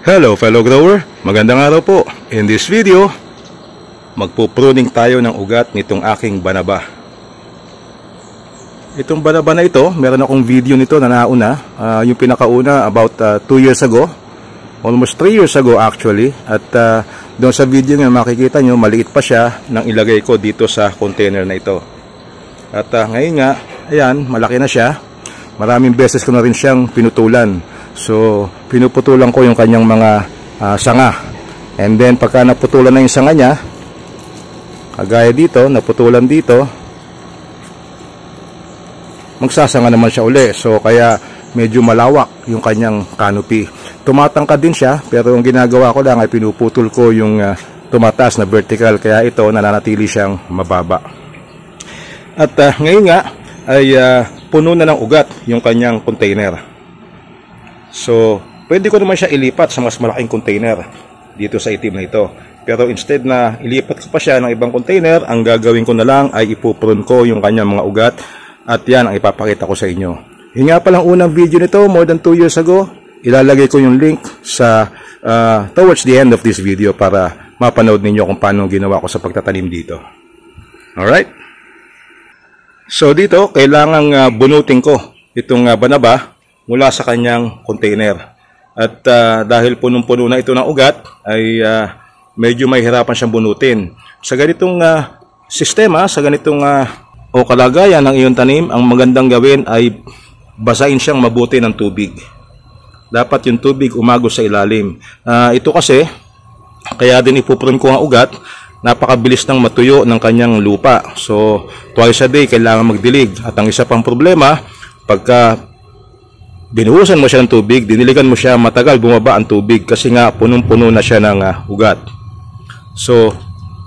Hello fellow grower, magandang araw po. In this video, magpupruning tayo ng ugat nitong aking banaba. Itong banaba na ito, meron akong video nito na nauna, yung pinakauna about 2 years ago, almost 3 years ago actually. At doon sa video nga makikita nyo, maliit pa siya nang ilagay ko dito sa container na ito. At ngayon nga, ayan, malaki na siya. Maraming beses ko na rin siyang pinutulan. So, pinuputulan ko yung kanyang mga sanga. And then, pagka naputulan na yung sanga niya, kagaya dito, naputulan dito, magsasanga naman siya uli. So, kaya medyo malawak yung kanyang canopy. Tumatangkad din siya, pero yung ginagawa ko lang ay pinuputol ko yung tumataas na vertical. Kaya ito, nananatili siyang mababa. At ngayon nga, ay puno na ng ugat yung kanyang container. So, pwede ko naman siya ilipat sa mas malaking container dito sa itim na ito. Pero instead na ilipat ko pa siya ng ibang container, ang gagawin ko na lang ay ipuprune ko yung kanyang mga ugat. At yan ang ipapakita ko sa inyo. Yung nga palang unang video nito, more than 2 years ago, ilalagay ko yung link sa towards the end of this video para mapanood ninyo kung paano ginawa ko sa pagtatanim dito. Alright? So dito, kailangang bunutin ko itong banaba mula sa kanyang container. At dahil punong-puno na ito ng ugat, ay medyo mahirapan siyang bunutin. Sa ganitong sistema, sa ganitong o kalagayan ng iyong tanim, ang magandang gawin ay basahin siyang mabuti ng tubig. Dapat yung tubig umagos sa ilalim. Ito kasi, kaya din ipuprune ko ang ugat, napakabilis nang matuyo ng kanyang lupa. So, twice a day kailangan magdilig. At ang isa pang problema, pagka binuhusan mo siya ng tubig, diniligan mo siya, matagal bumaba ang tubig kasi nga punong-puno na siya ng ugat. So,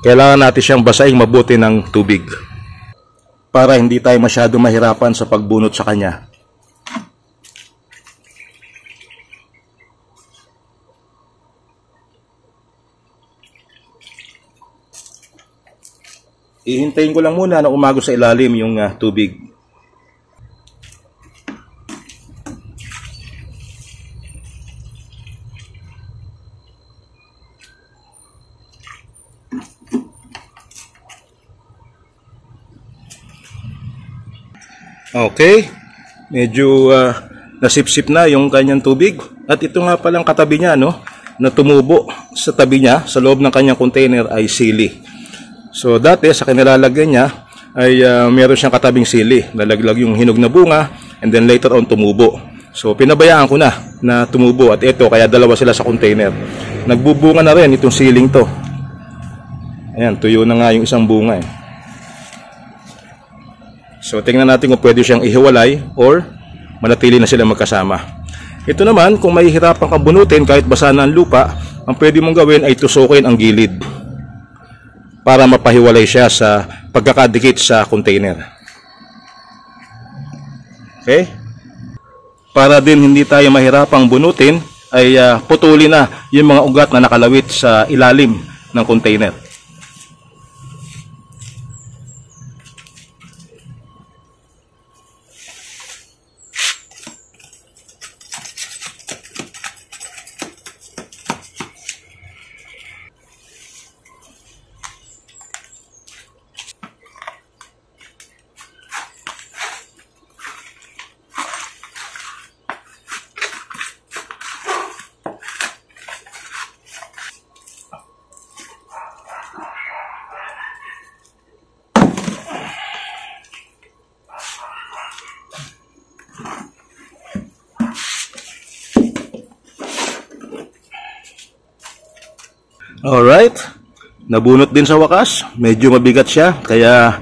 kailangan natin siyang basahin mabuti ng tubig para hindi tayo masyado mahirapan sa pagbunot sa kanya. Ihintayin ko lang muna na umagos sa ilalim yung tubig. Okay, medyo nasipsip na yung kanyang tubig. At ito nga palang katabi niya, no, na tumubo sa tabi niya, sa loob ng kanyang container ay sili. So dati sa kanilalagyan niya ay meron siyang katabing sili. Nalaglag yung hinog na bunga and then later on tumubo. So pinabayaan ko na tumubo at ito, kaya dalawa sila sa container. Nagbubunga na rin itong siling to. Ayan, tuyo na nga yung isang bunga eh. So, tingnan natin kung pwede siyang ihiwalay or manatili na sila magkasama. Ito naman, kung mahihirapan kang bunutin kahit basa na ang lupa, ang pwede mong gawin ay tusukin ang gilid para mapahiwalay siya sa pagkakadikit sa container. Okay? Para din hindi tayo mahirapang bunutin, ay putulin na yung mga ugat na nakalawit sa ilalim ng container. Alright, nabunot din sa wakas. Medyo mabigat siya, kaya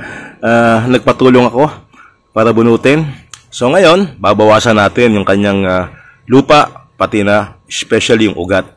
nagpatulong ako para bunutin. So ngayon, babawasan natin yung kanyang lupa, pati na especially yung ugat.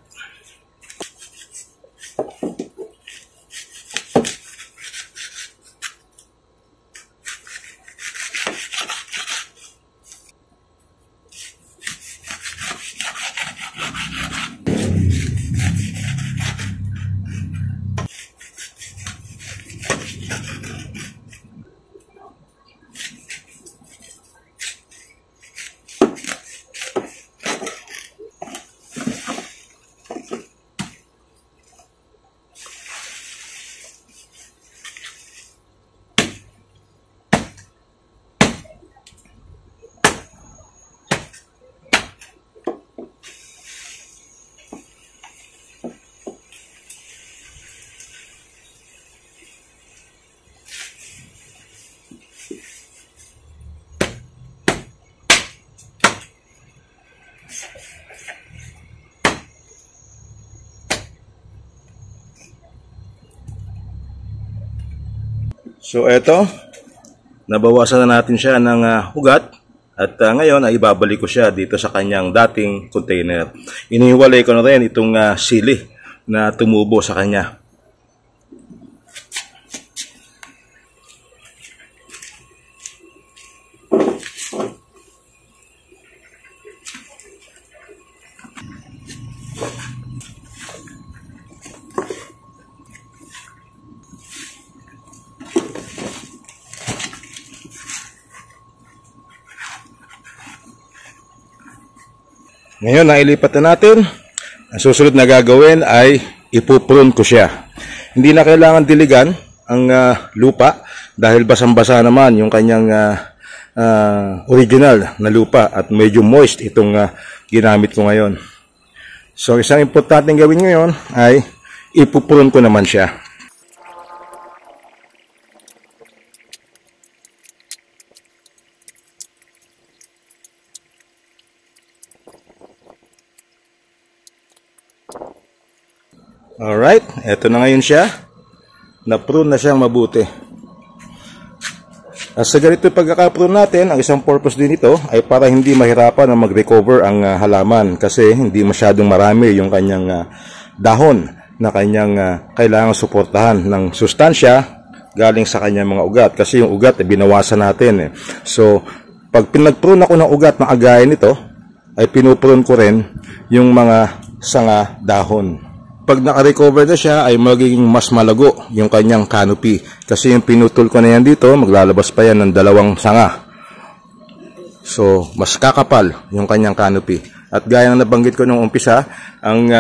So eto, nabawasan na natin siya ng ugat at ngayon ay ibabalik ko siya dito sa kanyang dating container. Inihiwalay ko na rin itong sili na tumubo sa kanya. Ngayon, nailipat na natin. Ang susunod na gagawin ay ipuprune ko siya. Hindi na kailangan diligan ang lupa dahil basang-basa naman yung kanyang original na lupa at medyo moist itong ginamit ko ngayon. So, isang importanteng gawin ngayon ay ipuprune ko naman siya. Alright, eto na ngayon siya. Na-prune na siyang mabuti. At sa ganito pagkaka-prune natin, ang isang purpose din ito ay para hindi mahirapan na mag-recover ang halaman kasi hindi masyadong marami yung kanyang dahon na kanyang kailangang suportahan ng sustansya galing sa kanyang mga ugat. Kasi yung ugat ay binawasan natin. So, pag pinag-prune ako ng ugat na agayan nito, ay pinuprune ko rin yung mga sanga dahon. Pag naka-recover na siya ay magiging mas malago yung kanyang canopy. Kasi yung pinutol ko na yan dito, maglalabas pa yan ng 2 sanga. So, mas kakapal yung kanyang canopy. At gaya ng nabanggit ko nung umpisa, ang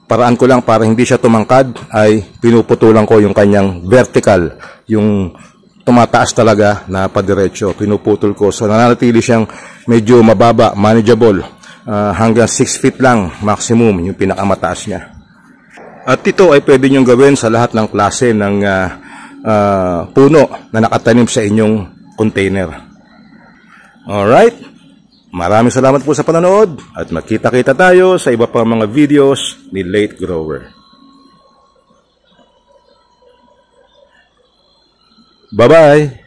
paraan ko lang para hindi siya tumangkad ay pinuputulan ko yung kanyang vertical. Yung tumataas talaga na padiretso. Pinuputol ko. So, nananatili siyang medyo mababa, manageable. Hanggang 6 feet lang maximum yung pinakamataas niya. At ito ay pwede nyo gawin sa lahat ng klase ng puno na nakatanim sa inyong container. Alright. Maraming salamat po sa panonood at magkita-kita tayo sa iba pang mga videos ni Late Grower. Bye-bye!